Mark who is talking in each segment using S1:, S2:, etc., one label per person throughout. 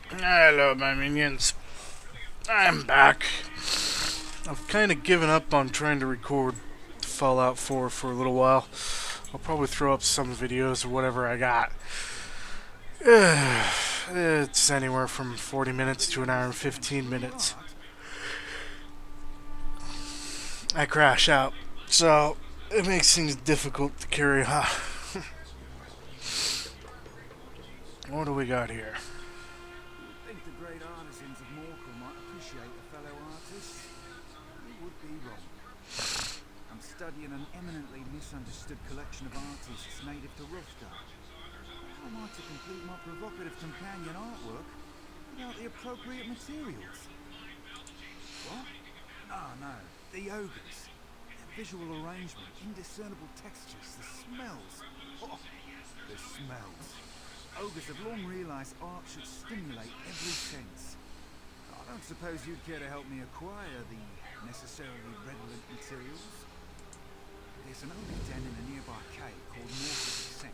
S1: Hello, my minions. I'm back. I've kind of given up on trying to record Fallout 4 for a little while. I'll probably throw up some videos or whatever I got. It's anywhere from 40 minutes to an hour and 15 minutes. I crash out, so it makes things difficult to carry on. What do we got here?
S2: You'd think the great artisans of Morkul might appreciate a fellow artist. You would be wrong. I'm studying an eminently misunderstood collection of artists native to Rostar. How am I to complete my provocative companion artwork without the appropriate materials? What? Ah, no. The ogres. Their visual arrangement, indiscernible textures, the smells. Oh, the smells. Ogres have long realised art should stimulate every sense. I don't suppose you'd care to help me acquire the necessarily redolent materials? There's an ogre den in a nearby cave called Morkul Clan.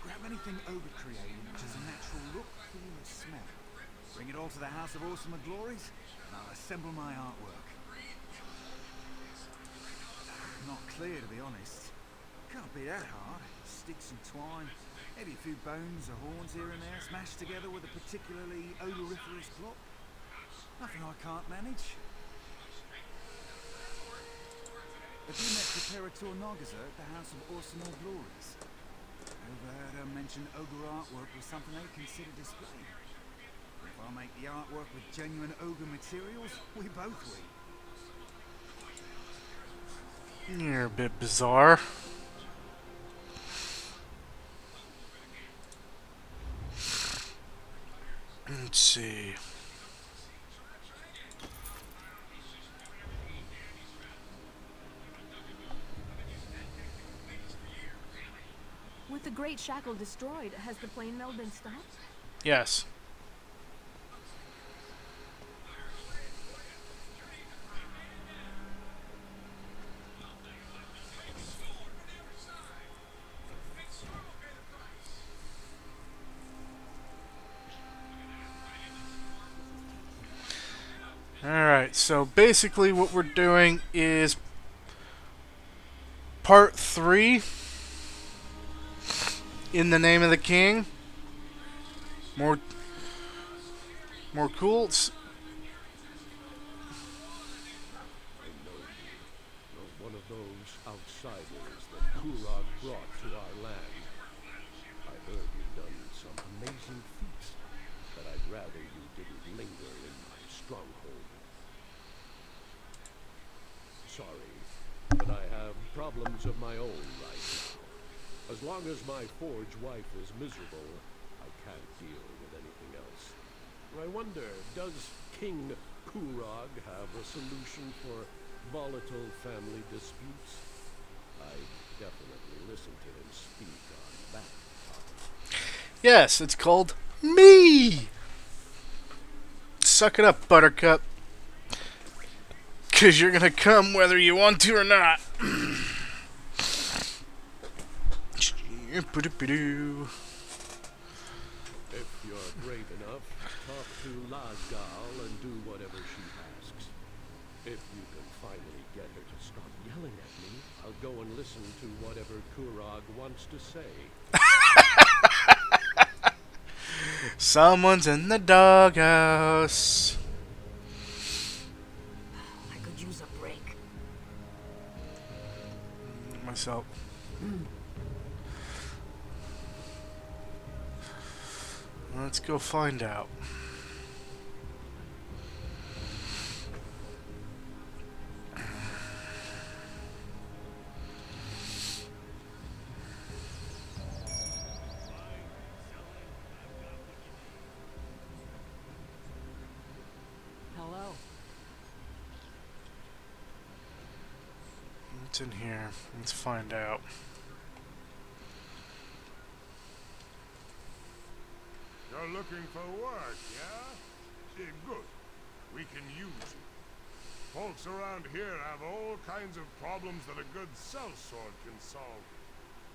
S2: Grab anything ogre created which has a natural look, feel and smell. Bring it all to the House of Awesome Glories, and I'll assemble my artwork. Not clear, to be honest. Can't be that hard. Sticks and twine, maybe a few bones or horns here and there, smashed together with a particularly odoriferous plot. Nothing I can't manage. Have you met Preparator Nagaza at the House of Awesome Glories? Overheard her mention ogre artwork was something they consider displaying. If I make the artwork with genuine ogre materials, we both win.
S1: You're a bit bizarre. Let's see.
S3: With the Great Shackle destroyed, has the plane mill been stopped?
S1: Yes. Alright, so basically what we're doing is part 3 in the name of the king. More cool.
S4: You're one of those outsiders that Kurog brought to our land. I heard you've done some amazing feats, but I'd rather you didn't linger in my stronghold. Sorry, but I have problems of my own right now. As long as my forge wife is miserable, I can't deal with anything else. I wonder, does King Kurog have a solution for volatile family disputes? I'd definitely listen to him speak on that topic.
S1: Yes, it's called me. Suck it up, Buttercup. Because you're going to come whether you want to or not.
S4: If you're brave enough, talk to Lasgal and do whatever she asks. If you can finally get her to stop yelling at me, I'll go and listen to whatever Kurog wants to say.
S1: Someone's in the doghouse.
S3: I could use a break.
S1: Myself. Let's go find out.
S3: Hello.
S1: What's in here? Let's find out.
S5: You're looking for work, yeah? Good. We can use you. Folks around here have all kinds of problems that a good sellsword can solve.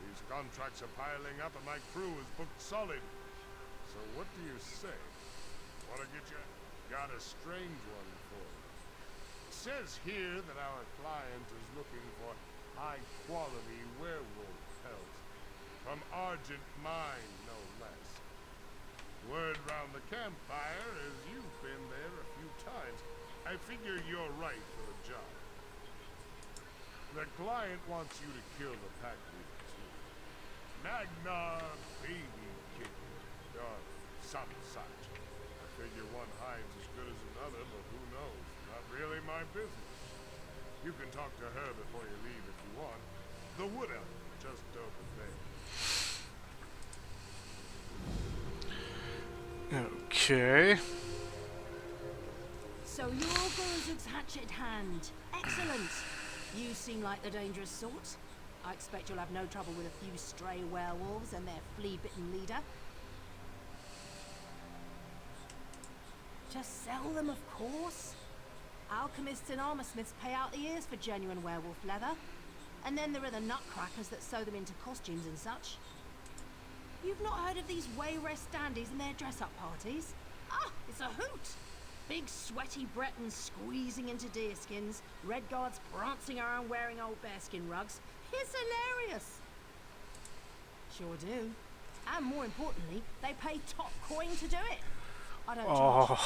S5: These contracts are piling up and my crew is booked solid. So what do you say? Wanna get you? Got a strange one for you. It says here that our client is looking for high-quality werewolf pelt. From Argent Mine, no less. Word round the campfire is you've been there a few times. I figure you're right for the job. The client wants you to kill the pack leader, too. Magnar baby kitten, or some such. I figure one hides as good as another, but who knows? Not really my business. You can talk to her before you leave if you want. The wood elf just opened there.
S1: Okay.
S6: So you're Gorozuk's hatchet hand. Excellent. You seem like the dangerous sort. I expect you'll have no trouble with a few stray werewolves and their flea-bitten leader. Just sell them, of course. Alchemists and armorsmiths pay out the ears for genuine werewolf leather. And then there are the nutcrackers that sew them into costumes and such. You've not heard of these Wayrest dandies and their dress-up parties? Ah, it's a hoot! Big sweaty Bretons squeezing into deerskins, red guards prancing around wearing old bearskin rugs. It's hilarious! Sure do. And more importantly, they pay top coin to do it. I don't charge. As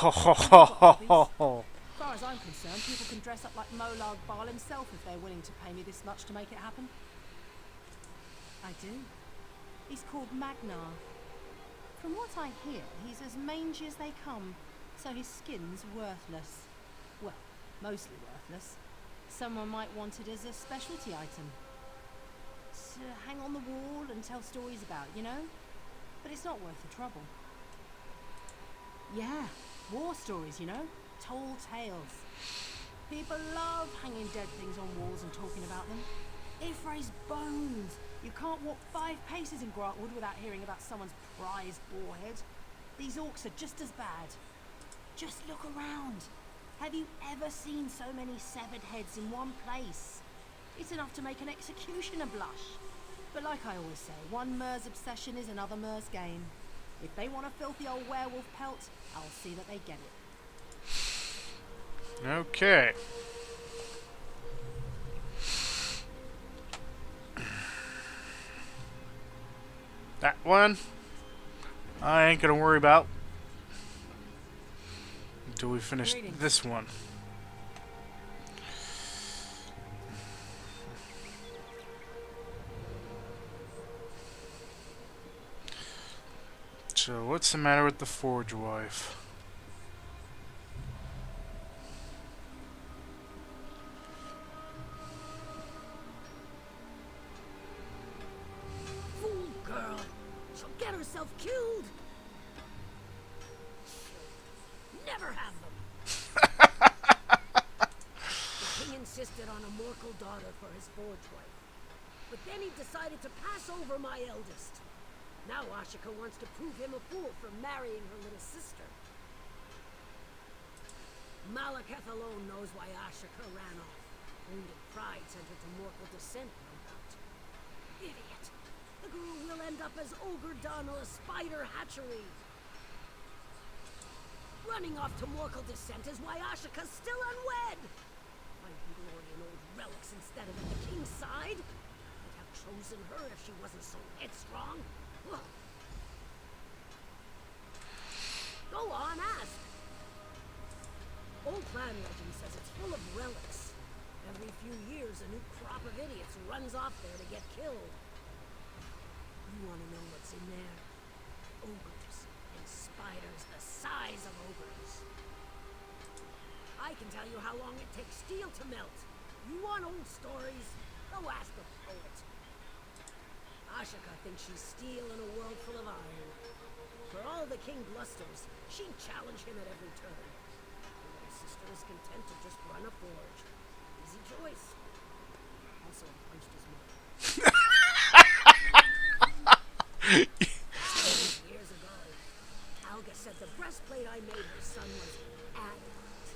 S6: far as I'm concerned, people can dress up like Molag Bal himself if they're willing to pay me this much to make it happen. I do. He's called Magnar. From what I hear, he's as mangy as they come, so his skin's worthless. Well, mostly worthless. Someone might want it as a specialty item. To hang on the wall and tell stories about, you know? But it's not worth the trouble. Yeah, war stories, you know? Tall tales. People love hanging dead things on walls and talking about them. Ifray's bones. You can't walk 5 paces in Grantwood without hearing about someone's prized boarhead. These orcs are just as bad. Just look around. Have you ever seen so many severed heads in one place? It's enough to make an executioner blush. But like I always say, one mer's obsession is another mer's gain. If they want a filthy old werewolf pelt, I'll see that they get it.
S1: Okay. That one, I ain't gonna worry about until we finish this one. So, what's the matter with the Forge Wife?
S6: Fool girl! She'll get herself killed! Never have them! The king insisted on a Morkul daughter for his forge wife. But then he decided to pass over my eldest. Now Ashika wants to prove him a fool for marrying her little sister. Malekith alone knows why Ashika ran off. Wounded pride sent her to Morkul descent, no doubt. Idiot! The girl will end up as Ogre Dun or a spider hatchery. Running off to Morkul descent is why Ashika's still unwed. Finding glory in old relics instead of at the king's side. I'd have chosen her if she wasn't so headstrong. Go on, ask. Old clan legend says it's full of relics. Every few years, a new crop of idiots runs off there to get killed. You want to know what's in there? Ogres and spiders the size of ogres. I can tell you how long it takes steel to melt. You want old stories? Go ask a poet. Ashika thinks she's steel in a world full of iron. For all the king blusters, she'd challenge him at every turn. Her little sister is content to just run a forge. Easy choice. Also punched his mother. Years ago, Alga said the breastplate I made her son was adamant.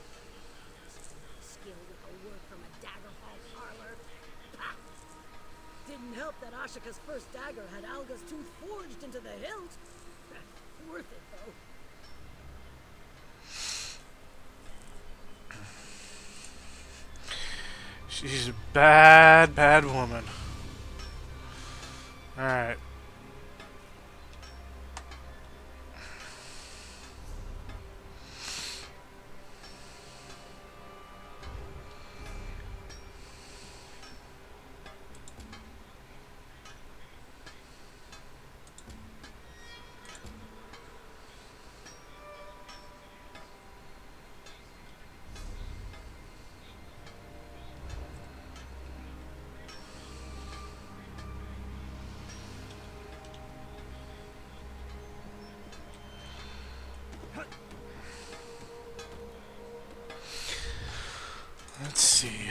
S6: Skill with a word from a daggerfall parlor. Pah! Didn't help that Ashika's first dagger had Alga's tooth forged into the hilt. Worth it, though.
S1: She's a bad, bad woman. Alright. Let's see.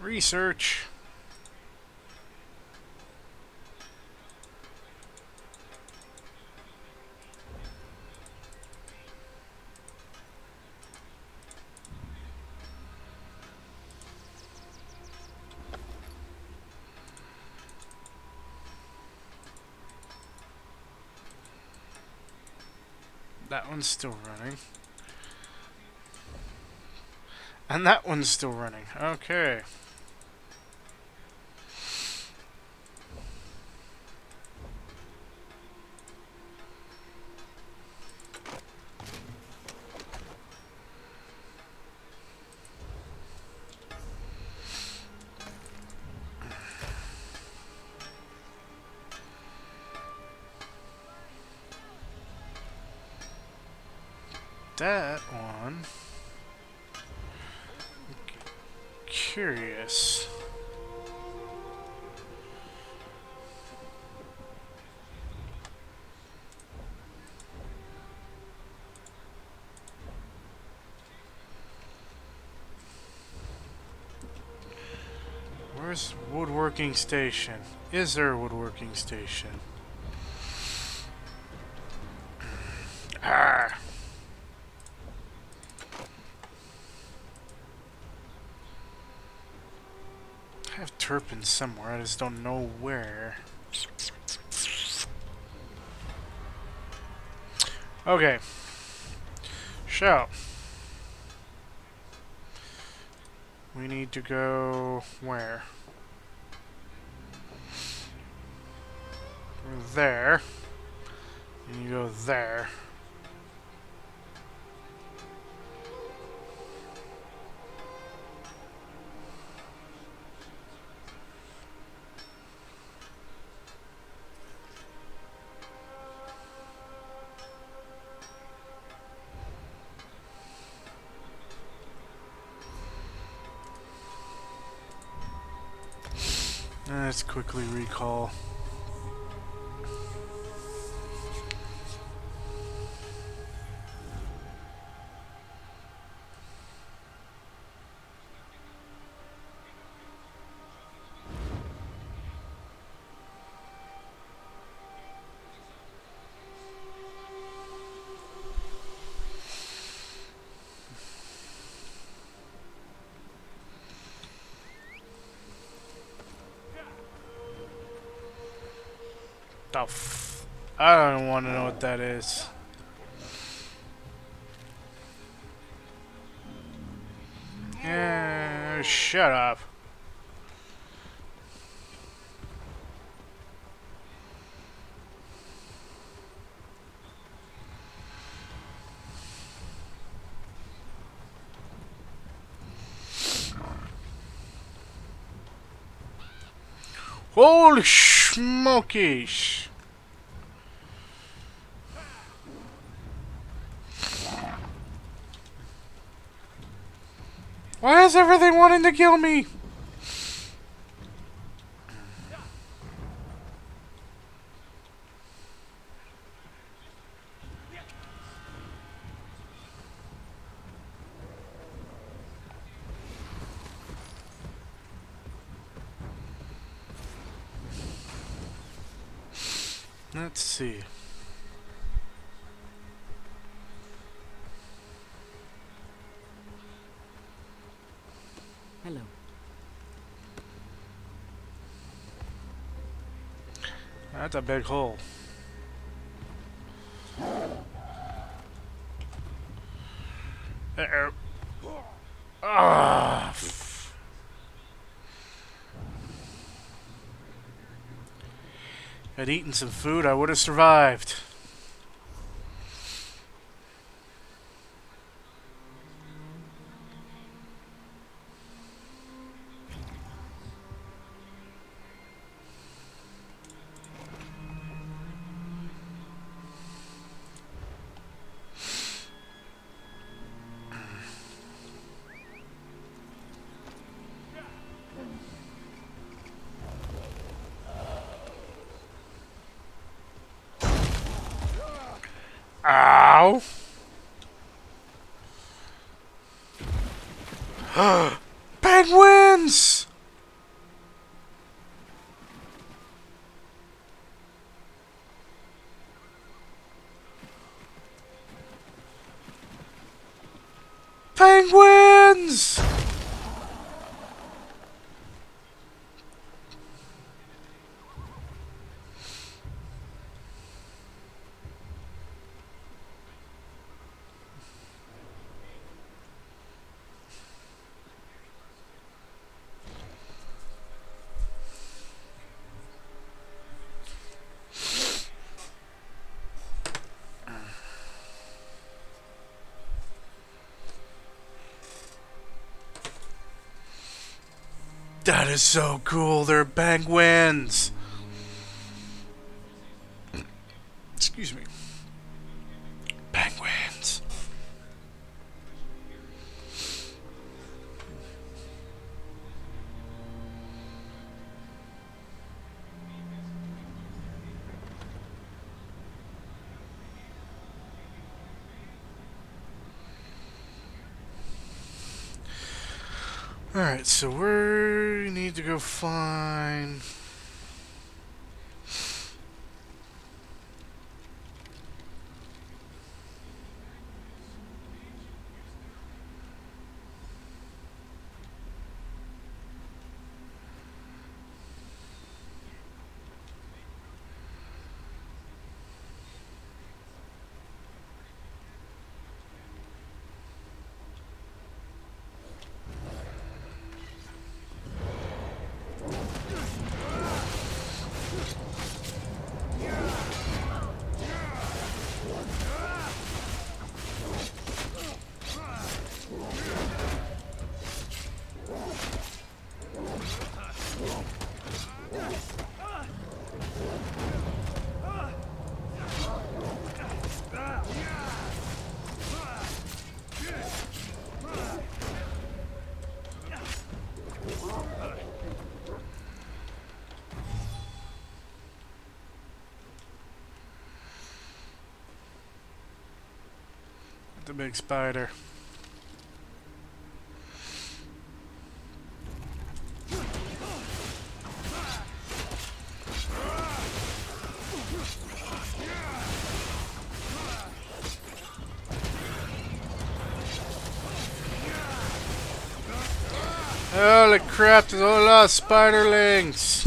S1: Research. That one's still running. And that one's still running. Okay. That one. Curious. Where's woodworking station? Is there a woodworking station? Ah. I have turpin somewhere, I just don't know where. Okay. So we need to go where? We're there. And you go there. Let's quickly recall. The f I don't want to know what that is. Yeah, shut up. Holy smokies! Why is everything wanting to kill me? Let's see.
S7: Hello.
S1: That's a big hole. Uh-oh. Ah. Had eaten some food, I would have survived. Ow! Penguins! Penguins! That is so cool. They're penguins. Excuse me. Penguins. Alright, so we need to go find... The big spider. Holy crap, there's a lot of spiderlings!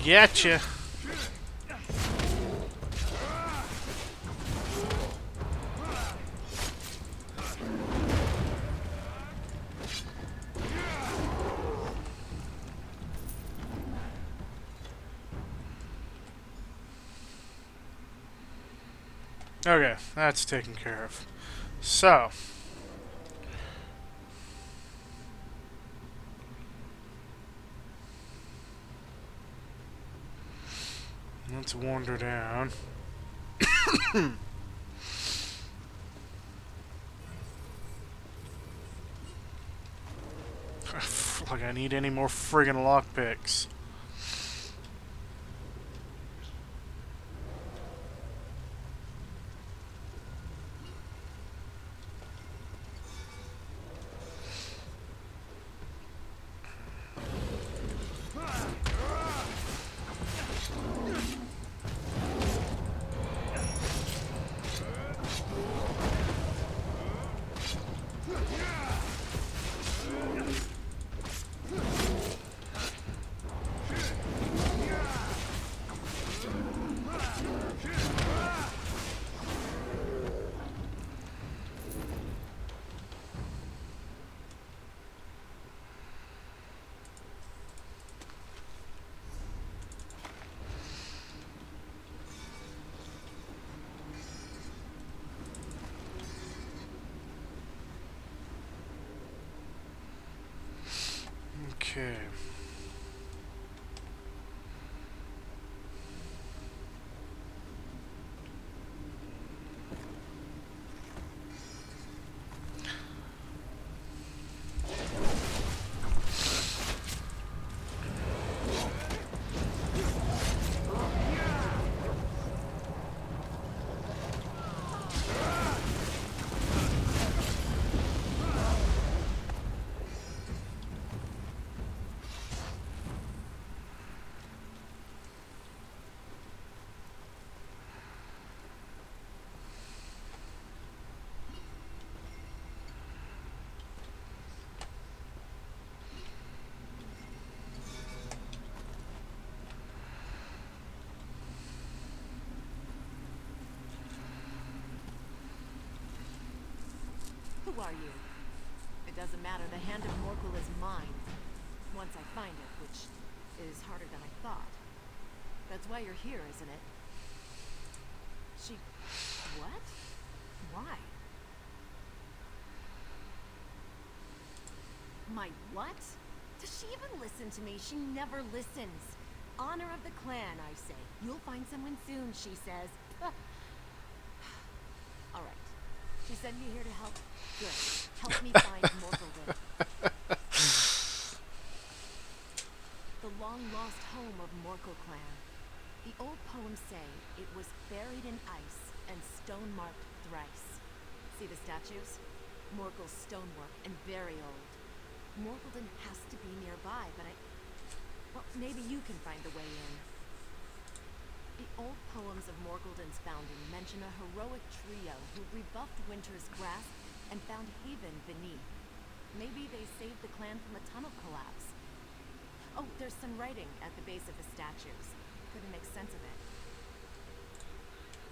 S1: Getcha. Okay, that's taken care of. So, let's wander down. Like I need any more friggin' lockpicks. Okay.
S7: Who are you? It doesn't matter. The Hand of Morkul is mine. Once I find it, which is harder than I thought. That's why you're here, isn't it? She... what? Why? My what? Does she even listen to me? She never listens. Honor of the clan, I say. You'll find someone soon, she says. Alright. She sent you here to help? Good. Help me find Morkuldin. The long-lost home of Morkul Clan. The old poems say it was buried in ice and stone-marked thrice. See the statues? Morkul's stonework and very old. Morkuldin has to be nearby, but well, maybe you can find the way in. The old poems of Morkuldin's founding mention a heroic trio who rebuffed winter's grasp and found haven beneath. Maybe they saved the clan from a tunnel collapse. Oh, there's some writing at the base of the statues. Couldn't make sense of it.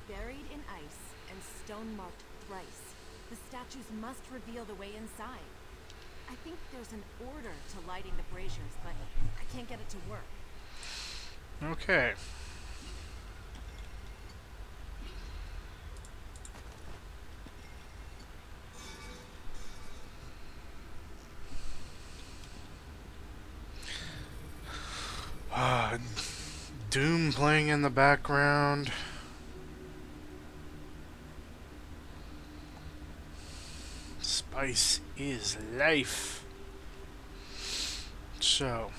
S7: Buried in ice and stone-marked thrice, the statues must reveal the way inside. I think there's an order to lighting the braziers, but I can't get it to work.
S1: Okay. Doom playing in the background. Spice is life. So.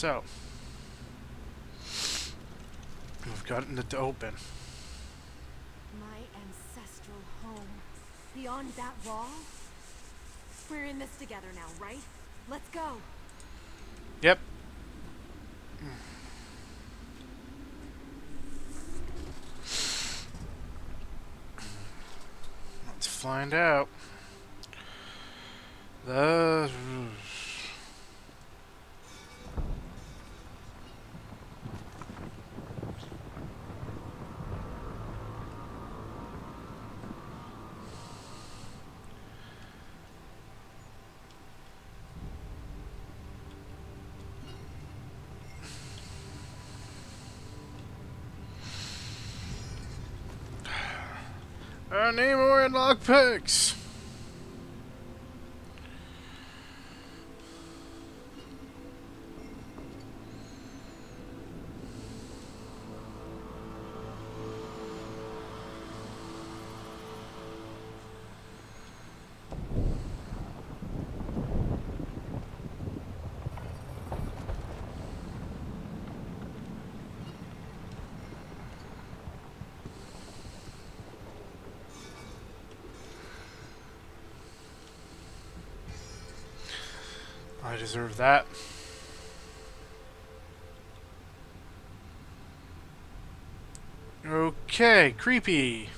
S1: So, we've gotten it to open.
S7: My ancestral home. Beyond that wall? We're in this together now, right? Let's go.
S1: Yep. Let's find out. The... I need more lockpicks. I deserve that. Okay, creepy.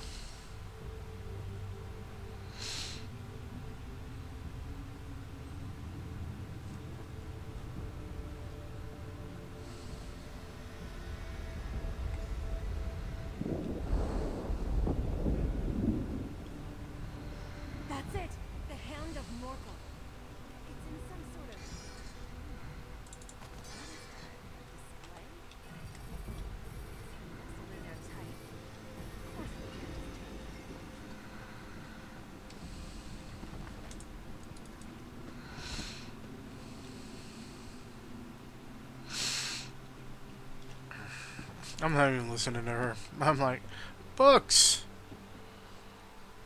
S7: That's it! The Hand of Morkul. It's in some sort of... display? Nestled in there tight. Of course we can't just take it.
S1: I'm not even listening to her. I'm like, books!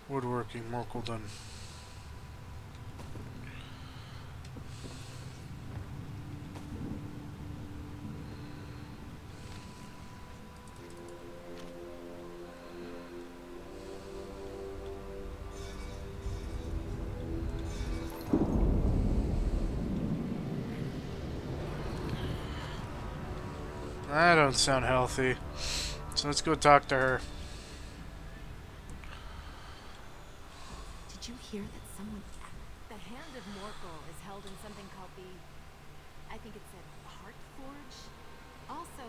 S1: Woodworking, Morkuldin. That don't sound healthy. So let's go talk to her.
S7: Did you hear that someone... The Hand of Morkul is held in something called the... I think it said Heart Forge? Also,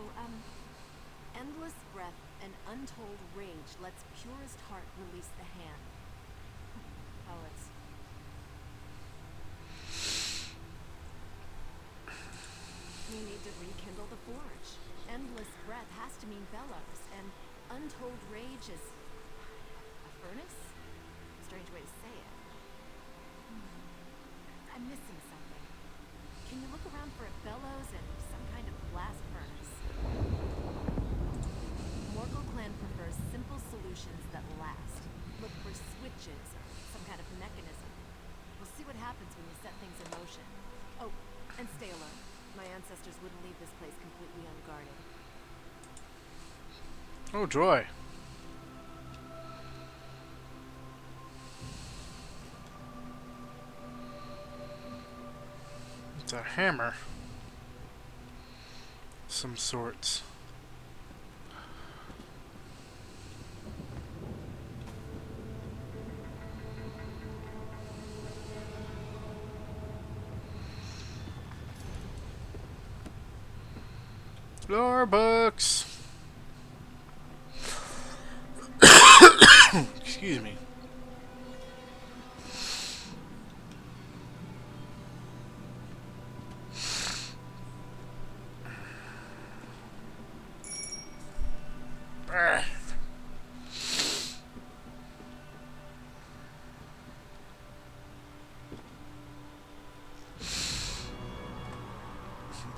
S7: endless breath and untold rage lets purest heart release the hand. Poets. We need to rekindle the forge. Endless breath has to mean bellows, and untold rage is... a furnace? Strange way to say it. I'm missing something. Can you look around for a bellows and some kind of blast furnace? Morkul Clan prefers simple solutions that last. Look for switches or some kind of mechanism. We'll see what happens when you set things in motion. Oh, and stay alert. My ancestors wouldn't leave this place completely unguarded.
S1: Oh, joy. It's a hammer. Some sorts. Lore books. Excuse me.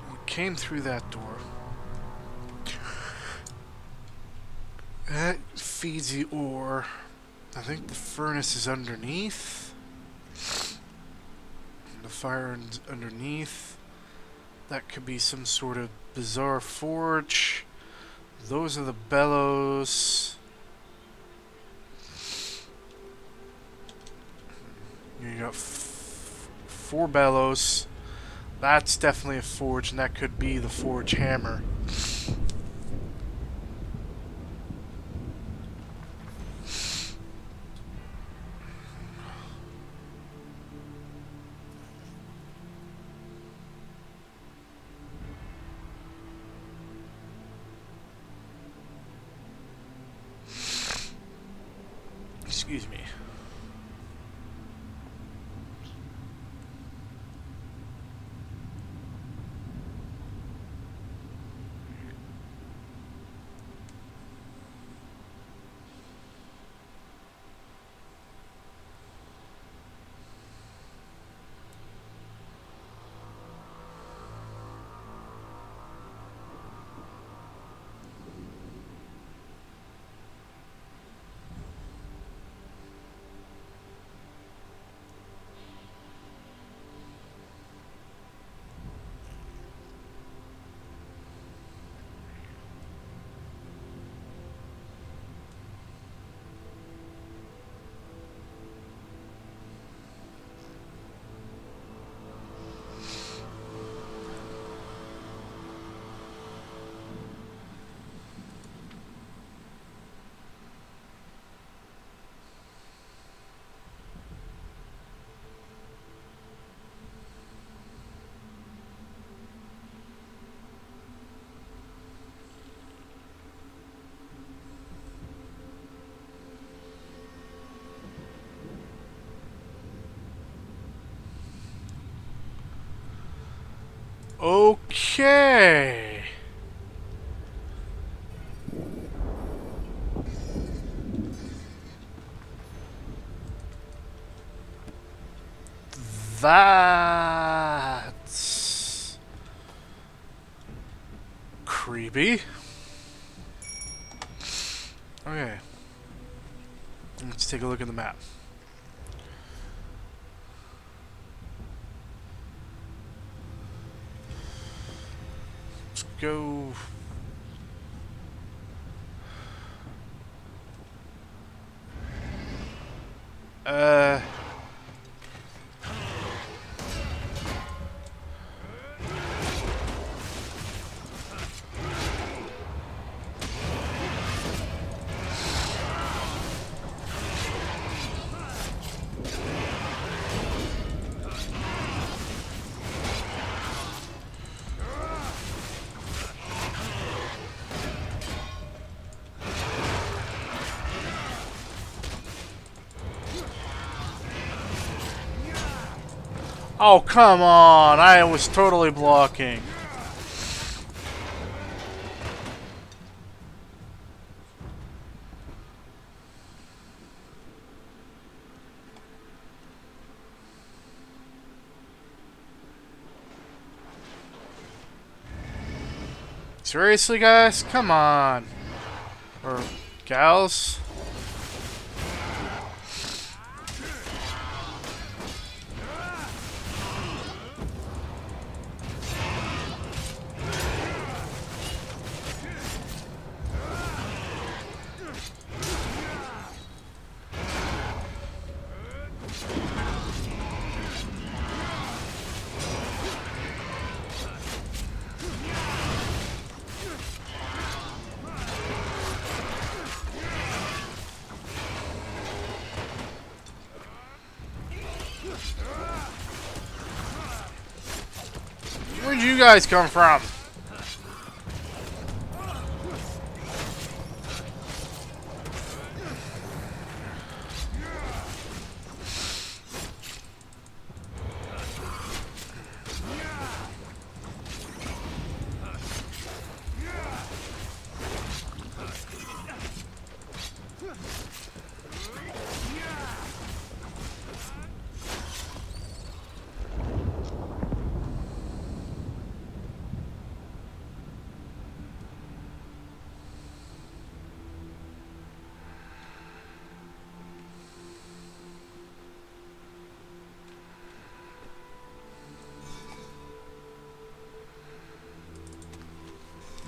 S1: We came through that door. That feeds the ore. I think the furnace is underneath. The fire underneath. That could be some sort of bizarre forge. Those are the bellows. You got 4 bellows. That's definitely a forge, and that could be the forge hammer. Excuse me. Okay. That's creepy. Okay. Let's take a look at the map. Let's go. Oh, come on! I was totally blocking. Seriously, guys? Come on. Or gals? Where'd you guys come from?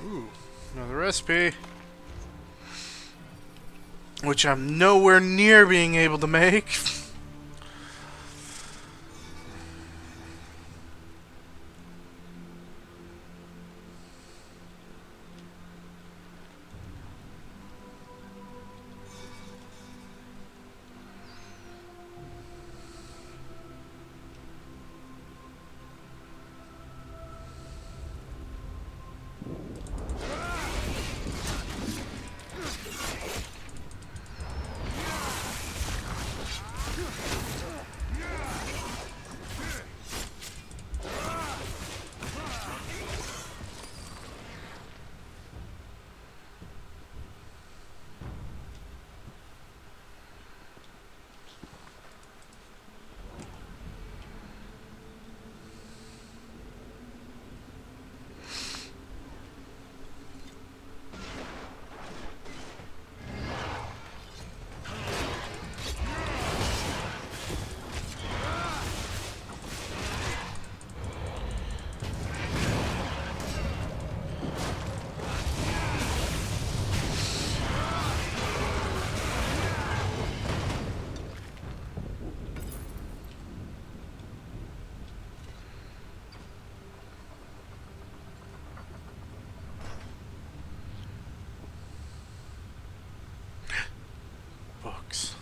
S1: Ooh, another recipe. Which I'm nowhere near being able to make. Books.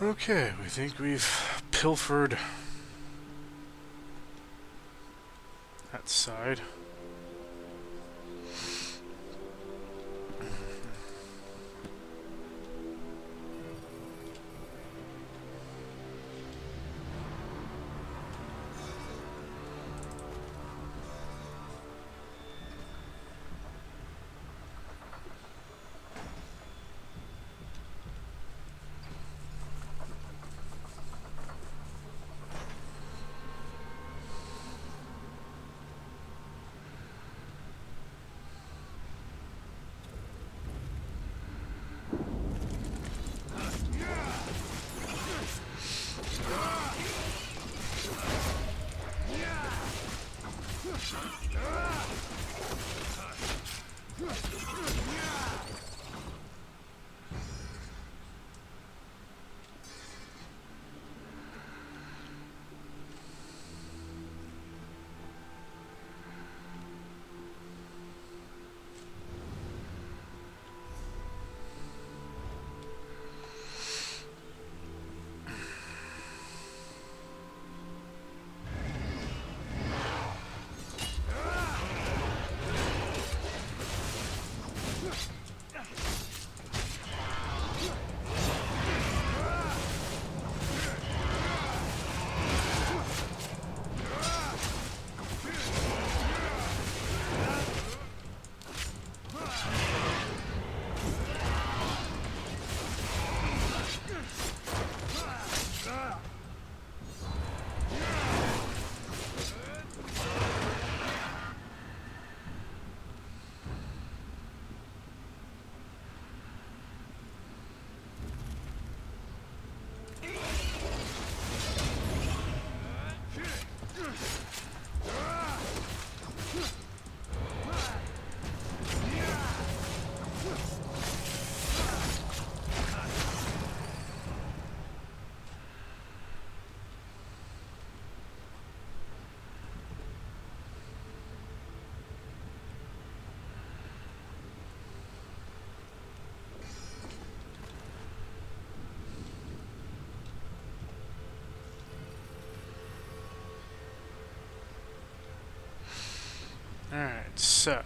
S1: Okay, we think we've pilfered that side. So.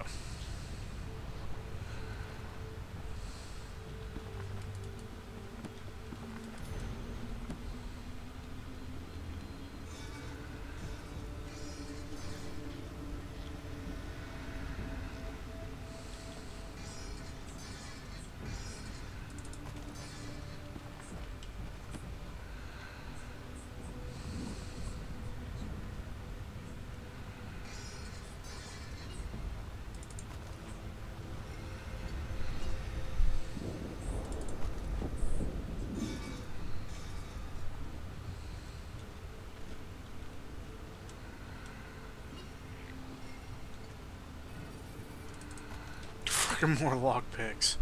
S1: Fucking more lockpicks.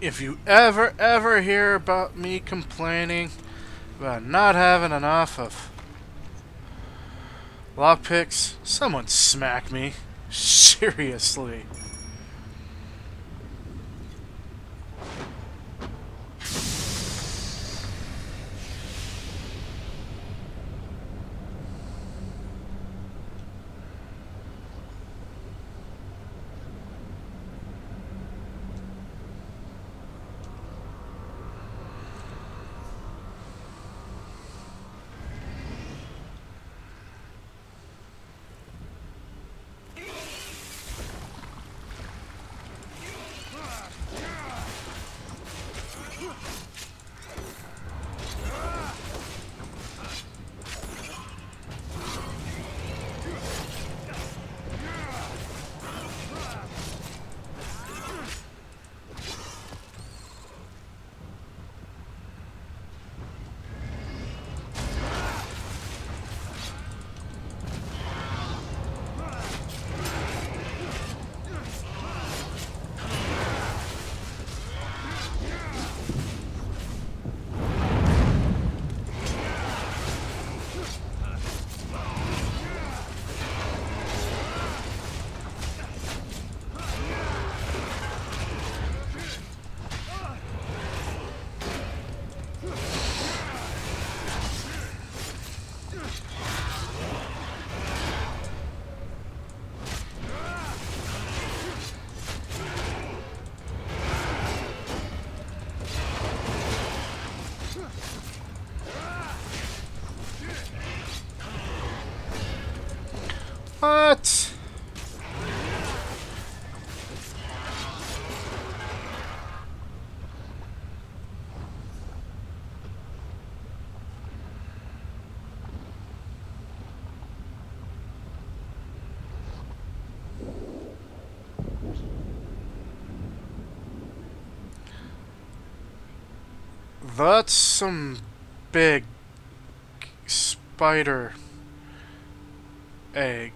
S1: If you ever hear about me complaining about not having enough of lockpicks, someone smack me. Seriously. What? That's some big spider eggs.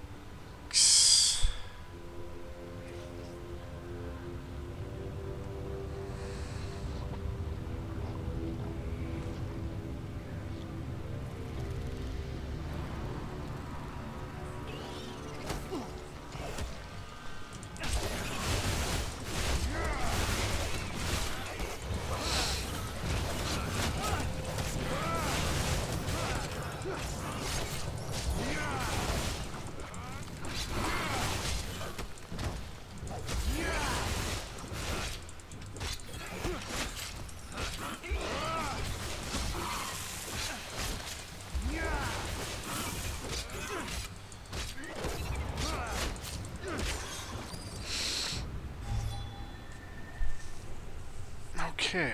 S1: Okay.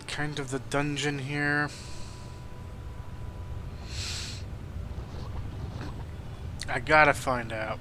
S1: Kind of the dungeon here. I gotta find out.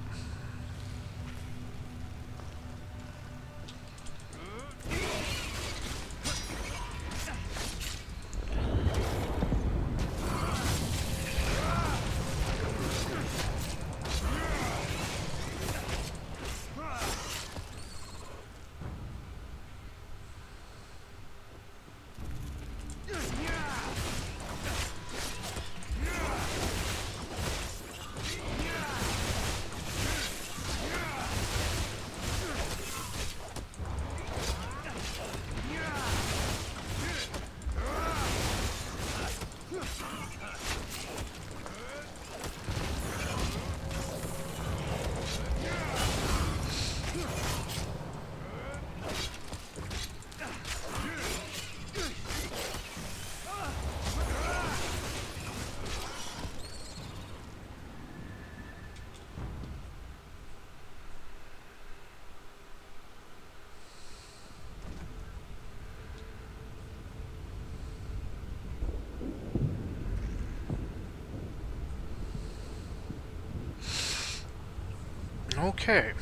S1: Okay.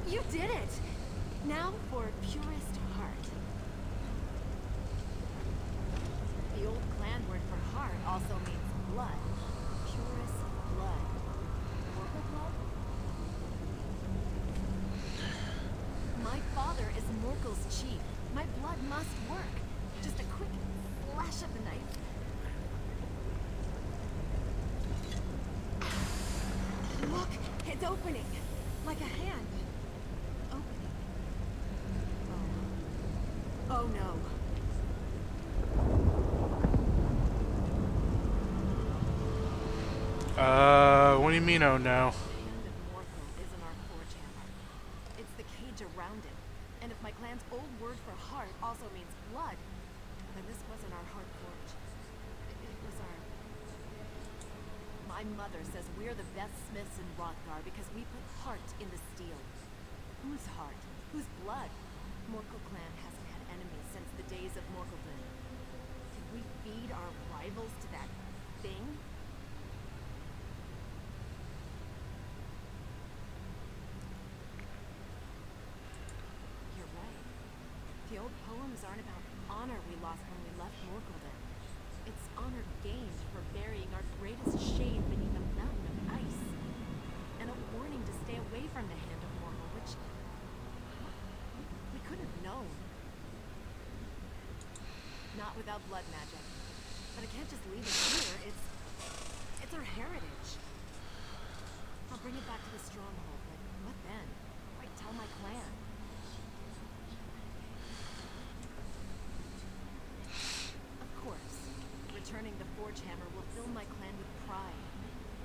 S7: You did it! Now for purest heart. The old clan word for heart also means blood. Purest blood. Morkul blood? My father is Morkul's chief. My blood must work. Just a quick flash of the knife. Look! It's opening! Like a hand. Opening. Oh. Oh no.
S1: What do you mean, oh no?
S7: The hand of Morkul isn't our forge hammer. It's the cage around it. And if my clan's old word for heart also means blood, then this wasn't our heart forge. It was our... My mother says we're the best smiths in Rothgar because we put heart in the steel. Whose heart? Whose blood? Morkul Clan hasn't had enemies since the days of Morkuldin. Did we feed our rivals to that thing? You're right. The old poems aren't about honor we lost when we left Morkuldin. It's honor gained for burying our greatest shame beneath a mountain of ice. And a warning to stay away from the hand of Morkul, which we couldn't have known. Not without blood magic. But I can't just leave it here. It's our heritage. I'll bring it back to the stronghold, but what then? Why tell my clan? Of course, returning the forge hammer will fill my clan with pride.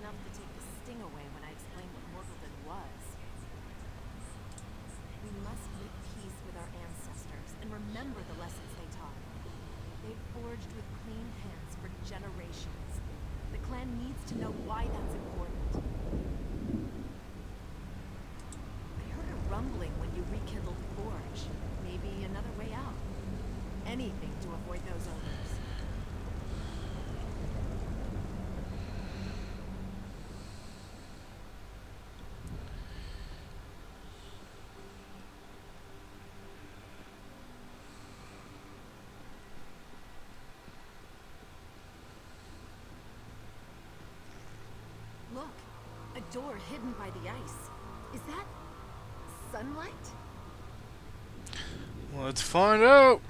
S7: Enough to take the sting away when I explain what Morkuldin was. We must make peace with our ancestors and remember the lessons they taught. They forged with clean hands for generations. The clan needs to know why that's important. I heard a rumbling when you rekindled the forge. Maybe another way out. Anything to avoid those odors. Look, a door hidden by the ice. Is that sunlight?
S1: Let's find out.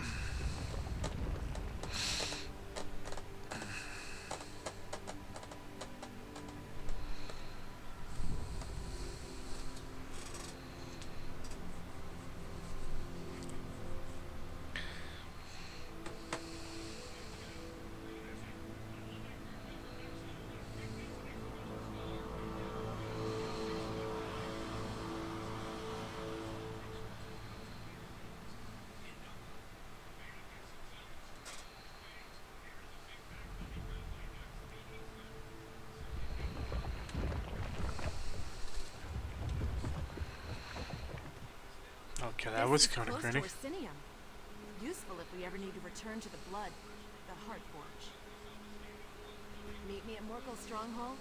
S1: Okay, that was kind of pretty.
S7: Close to Orsinium. Useful if we ever need to return to the blood, the Heart Forge. Meet me at Morkul's stronghold.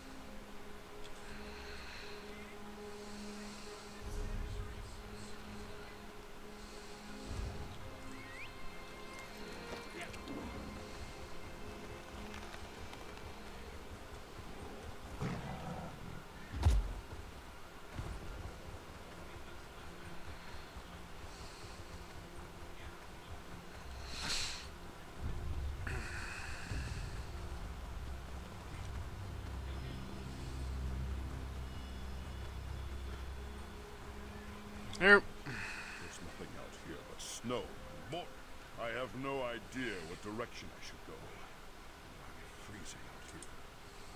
S1: Here.
S5: There's nothing out here but snow and more. I have no idea what direction I should go. I'm freezing out here.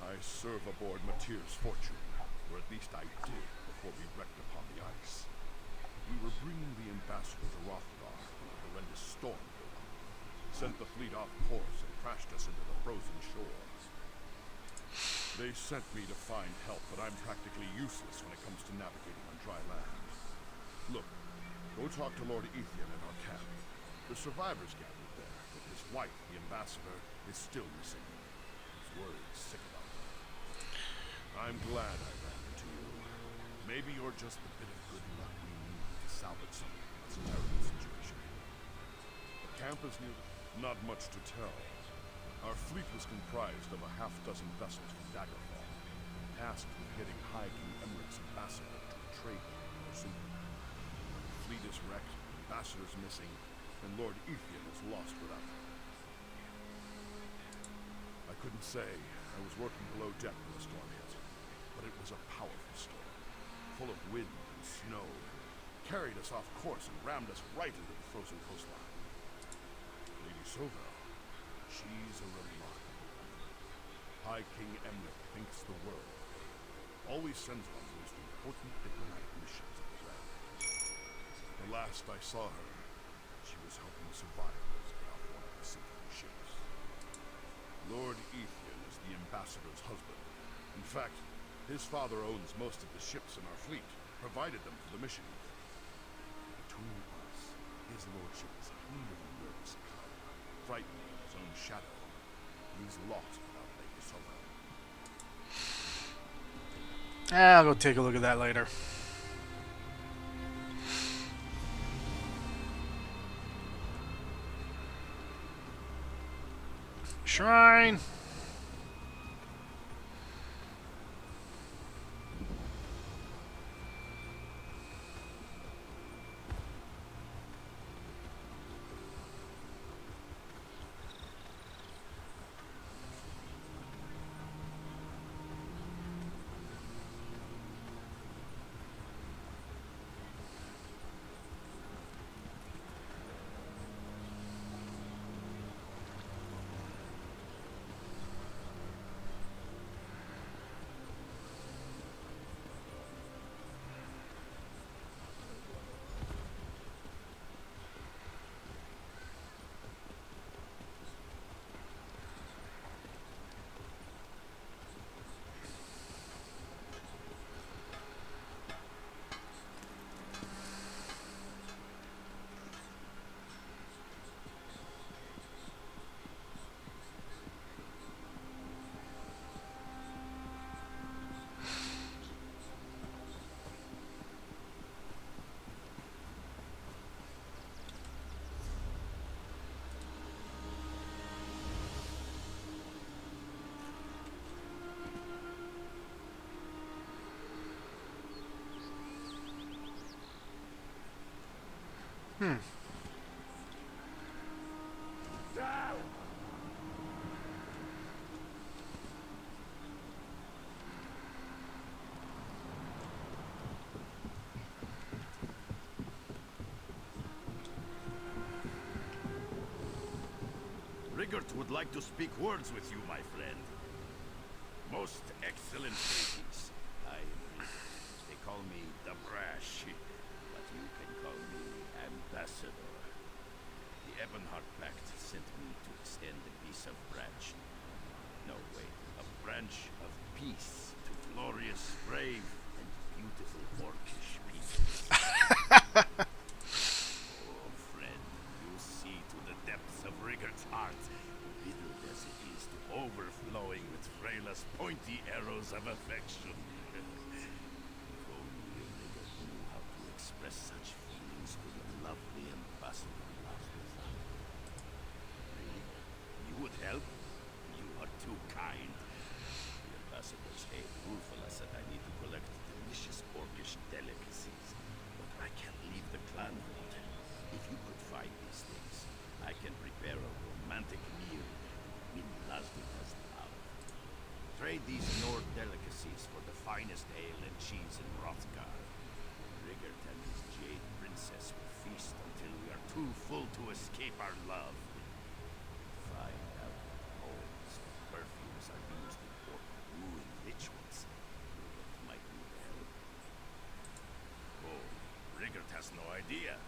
S5: I serve aboard Matir's Fortune, or at least I did before we wrecked upon the ice. We were bringing the ambassador to Rothgar when a horrendous storm broke up. Sent the fleet off course and crashed us into the frozen shores. They sent me to find help, but I'm practically useless when it comes to navigating on dry land. Look, go talk to Lord Ethian at our camp. The survivors gathered there, but his wife, the ambassador, is still missing. He's worried sick about her. I'm glad I ran into you. Maybe you're just the bit of good luck we need to salvage something from this terrible situation. The camp is near. Not much to tell. Our fleet was comprised of a half-dozen vessels from Daggerfall, tasked with getting High King Emmeric's ambassador to a trade with Orsinium. The fleet is wrecked, ambassador's missing, and Lord Ethian is lost without her. I couldn't say. I was working below deck when the storm hit, but it was a powerful storm, full of wind and snow, carried us off course and rammed us right into the frozen coastline. Lady Sovell, she's a remarkable woman. High King Emmerich thinks the world. Always sends on the most important diplomatic missions of the realm. The last I saw her, she was helping survivors get off one of the sinking ships. Lord Ethian is the ambassador's husband. In fact, his father owns most of the ships in our fleet, provided them for the mission. Between us, his lordship is kind of a nervous clown, frightened of his own shadow. He's lost without Lady Sovell.
S1: I'll go take a look at that later. Shrine. Hmm.
S8: Rigert would like to speak words with you, my friend. Most excellent greetings. I am Rigert. They call me the Brash, but you can call me Ambassador. The Ebonheart Pact sent me to extend a piece of branch. No, wait, a branch of peace to glorious, brave, and beautiful orcish peoples. Oh, friend, you see to the depths of Rigert's heart, riddled as it is to overflowing with Freyla's pointy arrows of affection. If only Rigert knew how to express such feelings to the lovely ambassador Lasdotha. Really? You would help? You are too kind. The ambassador's aide Wulfala said I need to collect delicious orcish delicacies, but I can't leave the clan vault. If you could find these things, I can prepare a romantic meal to win Lasdotha's love. Trade these Nord delicacies for the finest ale and cheese in Hrothgar. Rigert and his jade princess will feast until we are too full to escape our love. Find out homes and perfumes are used in orc wooing rituals. Rigert might need help. Oh, Rigert has no idea.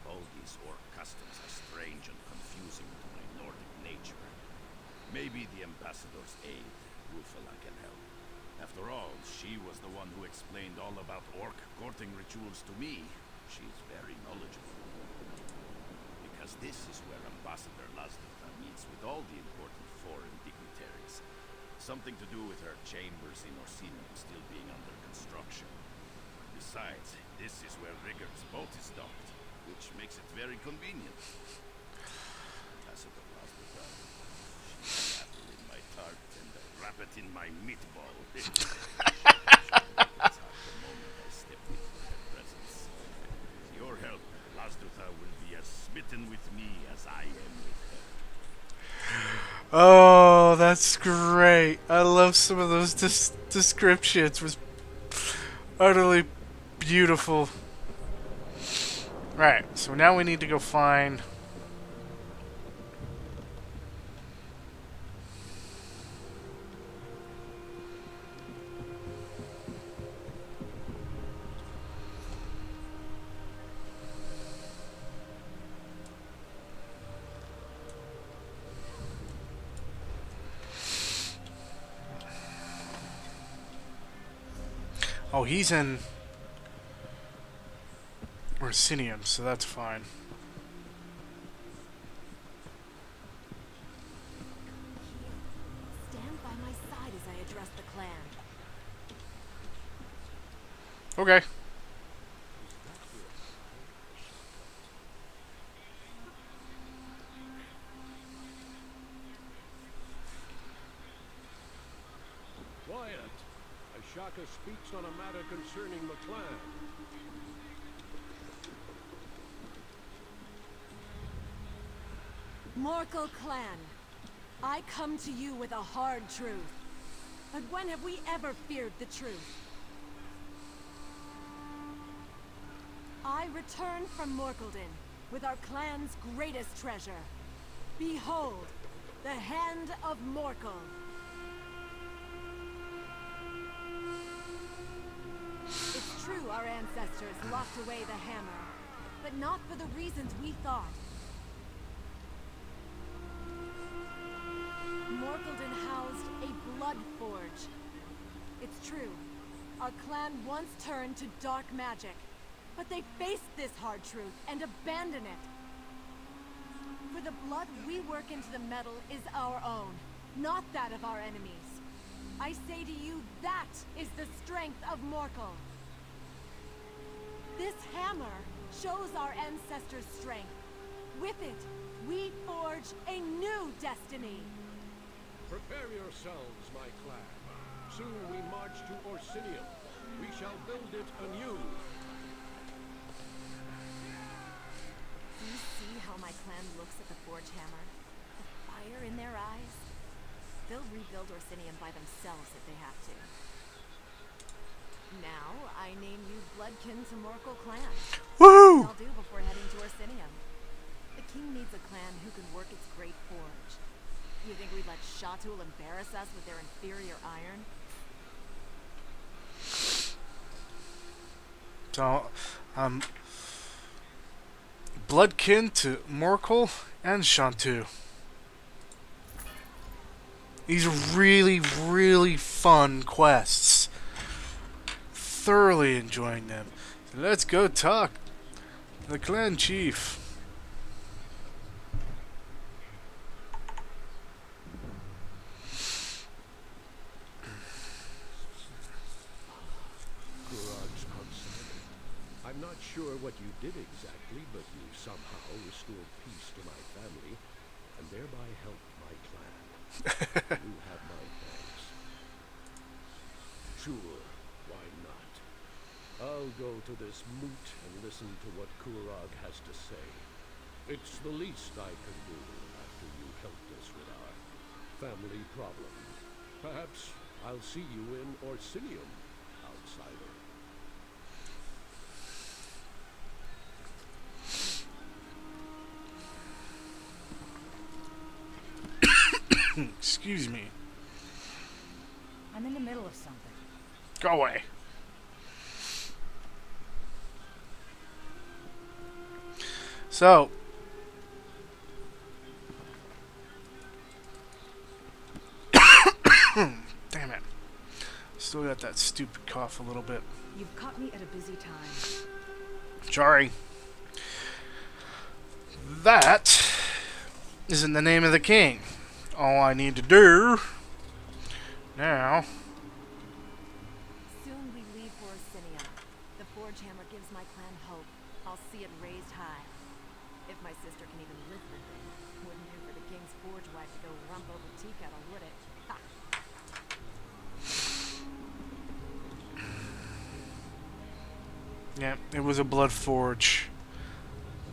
S8: All these orc customs are strange and confusing to my Nordic nature. Maybe the ambassador's aide, Wulfala, can help. After all, she was the one who explained all about orc courting rituals to me. She's very knowledgeable. Because this is where Ambassador Lasdotha meets with all the important foreign dignitaries. Something to do with her chambers in Orsinium still being under construction. Besides, this is where Rigert's boat is docked, which makes it very convenient. Ambassador Lasdotha, she's an apple in my tart and a rabbit in my meatball. It's hard the moment I step into her presence. With your help, Lasdotha will be as smitten with me as I am with her.
S1: Oh, that's great. I love some of those descriptions. It was utterly beautiful. Right, so now we need to go find... Oh, he's in Orsinium, so that's fine.
S7: Stand by my side as I address the clan.
S1: Okay.
S4: Quiet. Ashaka speaks on a matter concerning the clan.
S7: Morkul Clan, I come to you with a hard truth. But when have we ever feared the truth? I return from Morkuldin with our clan's greatest treasure. Behold, the Hand of Morkul. It's true our ancestors locked away the hammer, but not for the reasons we thought. Morkuldin housed a blood forge. It's true, our clan once turned to dark magic, but they faced this hard truth and abandoned it. For the blood we work into the metal is our own, not that of our enemies. I say to you, that is the strength of Morkul. This hammer shows our ancestors' strength. With it, we forge a new destiny.
S4: Prepare yourselves, my clan. Soon we march to Orsinium. We shall build it anew.
S7: clan looks at the Forge Hammer, the fire in their eyes, they'll rebuild Orsinium by themselves if they have to. Now, I name you bloodkin to Morkul Clan.
S1: Woo!
S7: I'll do before heading to Orsinium. The king needs a clan who can work its great forge. You think we'd let Shatul embarrass us with their inferior iron?
S1: So, bloodkin to Morkul and Shantu. These are really, really fun quests. Thoroughly enjoying them. So let's go talk to the clan chief.
S4: Kurag's consignment. I'm not sure what you did exactly, but you somehow restored peace to my family, and thereby helped my clan. You have my thanks. Sure, why not? I'll go to this moot and listen to what Kurag has to say. It's the least I can do after you helped us with our family problem. Perhaps I'll see you in Orsinium, outsider.
S1: Excuse me.
S6: I'm in the middle of something.
S1: Go away. So, damn it. Still got that stupid cough a little bit.
S6: You've caught me at a busy time.
S1: Sorry. That isn't the name of the king. All I need to do now.
S7: Soon we leave for Orsinium. The Forge Hammer gives my clan hope. I'll see it raised high. If my sister can even lift the thing, wouldn't do for the king's forge wife to go rump over tea kettle, would it? Ha!
S1: Yeah, it was a blood forge,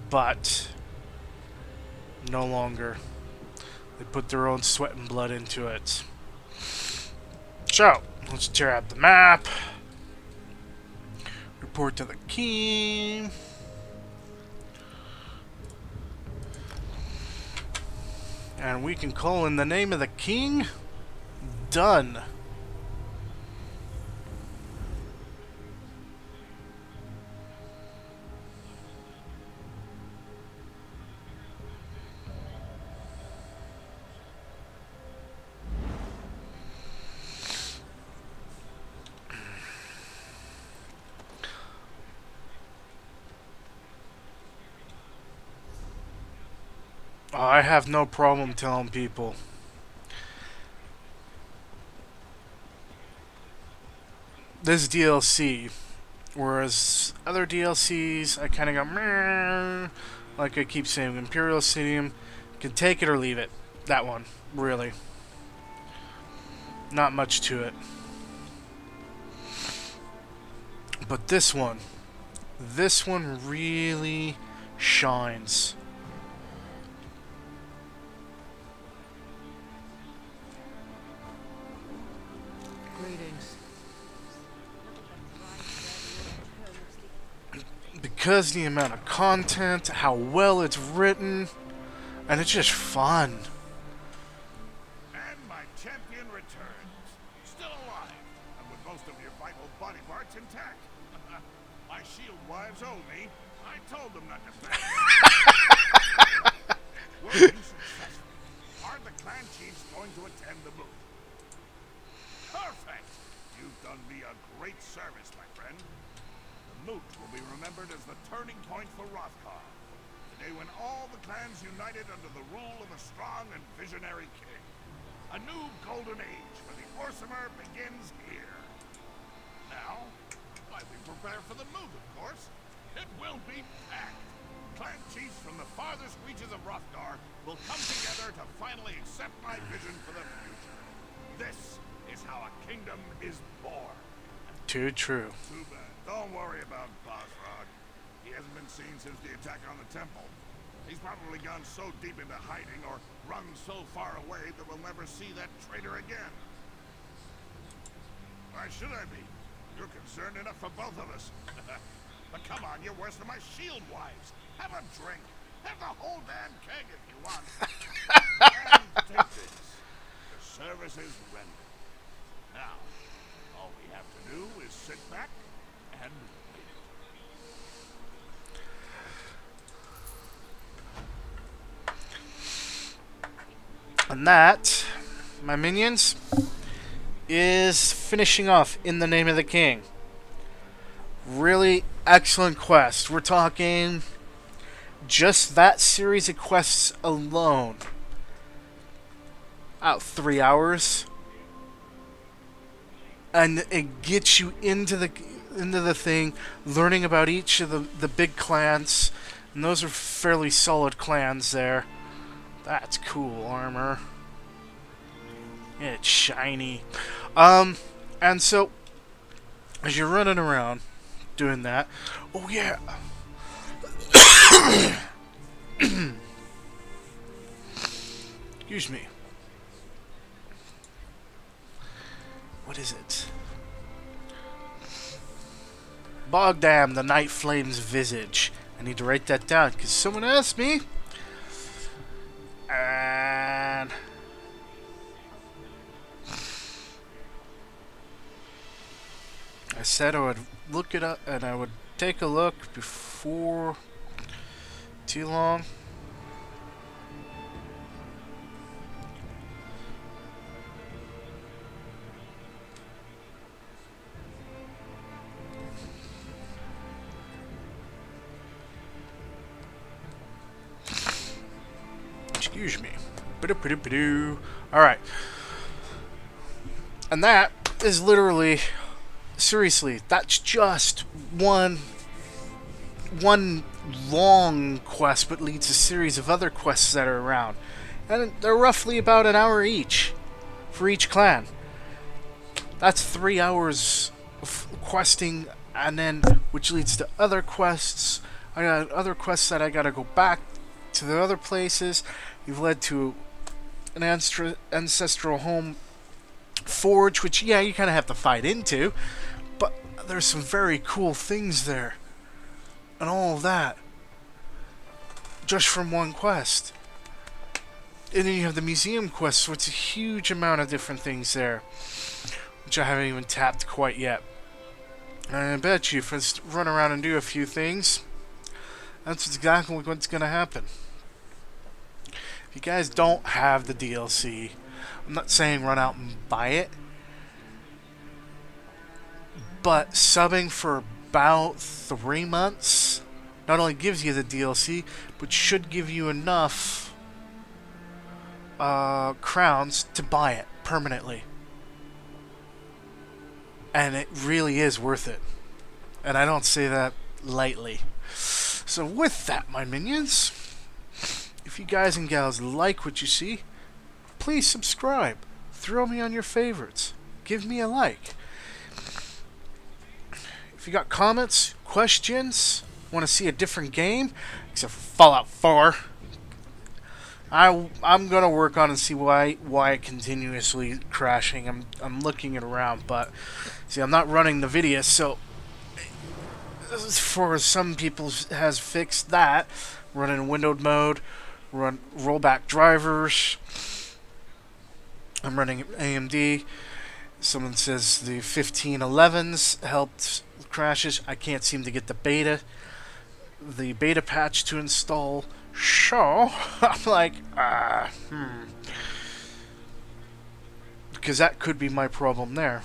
S1: but no longer. They put their own sweat and blood into it. So, let's tear out the map. Report to the king. And we can call in the name of the king. Done. I have no problem telling people. This DLC, whereas other DLCs, I kind of go, meh, like I keep saying, Imperial Orsinium, can take it or leave it. That one, really. Not much to it. But this one really shines.
S6: Greetings.
S1: Because the amount of content, how well it's written, and it's just fun.
S5: And my champion returns. Still alive, and with most of your vital body parts intact. My shield wives owe me. I told them not to back. Working successful. Are the clan chiefs going to attend the moot? Perfect! You've done me a great service, my friend. The moot will be remembered as the turning point for Rothkar. The day when all the clans united under the rule of a strong and visionary king. A new golden age for the Orsimer begins here. Now, while we prepare for the moot, of course, it will be packed. Clan chiefs from the farthest reaches of Rothkar will come together to finally accept my vision for the future. This is how a kingdom is born.
S1: Too true.
S5: Too bad. Don't worry about Bosrog. He hasn't been seen since the attack on the temple. He's probably gone so deep into hiding or run so far away that we'll never see that traitor again. Why should I be? You're concerned enough for both of us. But come on, you're worse than my shield wives. Have a drink. Have the whole damn keg if you want. And take this. The service is rendered. Now, all we have to do is sit back and wait.
S1: And that, my minions, is finishing off In the Name of the King. Really excellent quest. We're talking just that series of quests alone, about 3 hours, and it gets you into the thing, learning about each of the big clans, and those are fairly solid clans there. That's cool armor. It's shiny. And so as you're running around doing that, oh yeah. Excuse me. What is it? Bogdam, the Night Flame's visage. I need to write that down because someone asked me. And I said I would look it up and I would take a look before too long. Excuse me. Alright. And that is literally, seriously, that's just one long quest, but leads a series of other quests that are around. And they're roughly about an hour each for each clan. That's 3 hours of questing, and then which leads to other quests. I got other quests that I gotta go back to the other places. You've led to an ancestral home forge, which, yeah, you kind of have to fight into, but there's some very cool things there. And all of that just from one quest. And then you have the museum quest, so it's a huge amount of different things there, which I haven't even tapped quite yet. And I bet you if I run around and do a few things, that's exactly what's going to happen. If you guys don't have the DLC, I'm not saying run out and buy it, but subbing for about 3 months not only gives you the DLC, but should give you enough crowns to buy it permanently. And it really is worth it. And I don't say that lightly. So with that, my minions, if you guys and gals like what you see, please subscribe. Throw me on your favorites. Give me a like. If you got comments, questions, want to see a different game, except for Fallout 4, I'm gonna work on and see why it continuously crashing. I'm looking it around, but see, I'm not running the video, so for some people has fixed that. Running windowed mode, run rollback drivers. I'm running AMD. Someone says the 1511s helped crashes. I can't seem to get the beta patch to install. So I'm like, because that could be my problem there.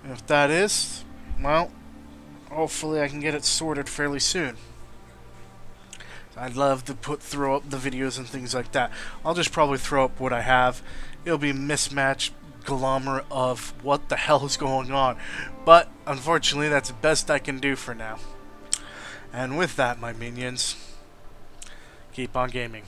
S1: And if that is, well, hopefully I can get it sorted fairly soon. I'd love to throw up the videos and things like that. I'll just probably throw up what I have. It'll be a mismatched conglomerate of what the hell is going on. But unfortunately, that's the best I can do for now. And with that, my minions, keep on gaming.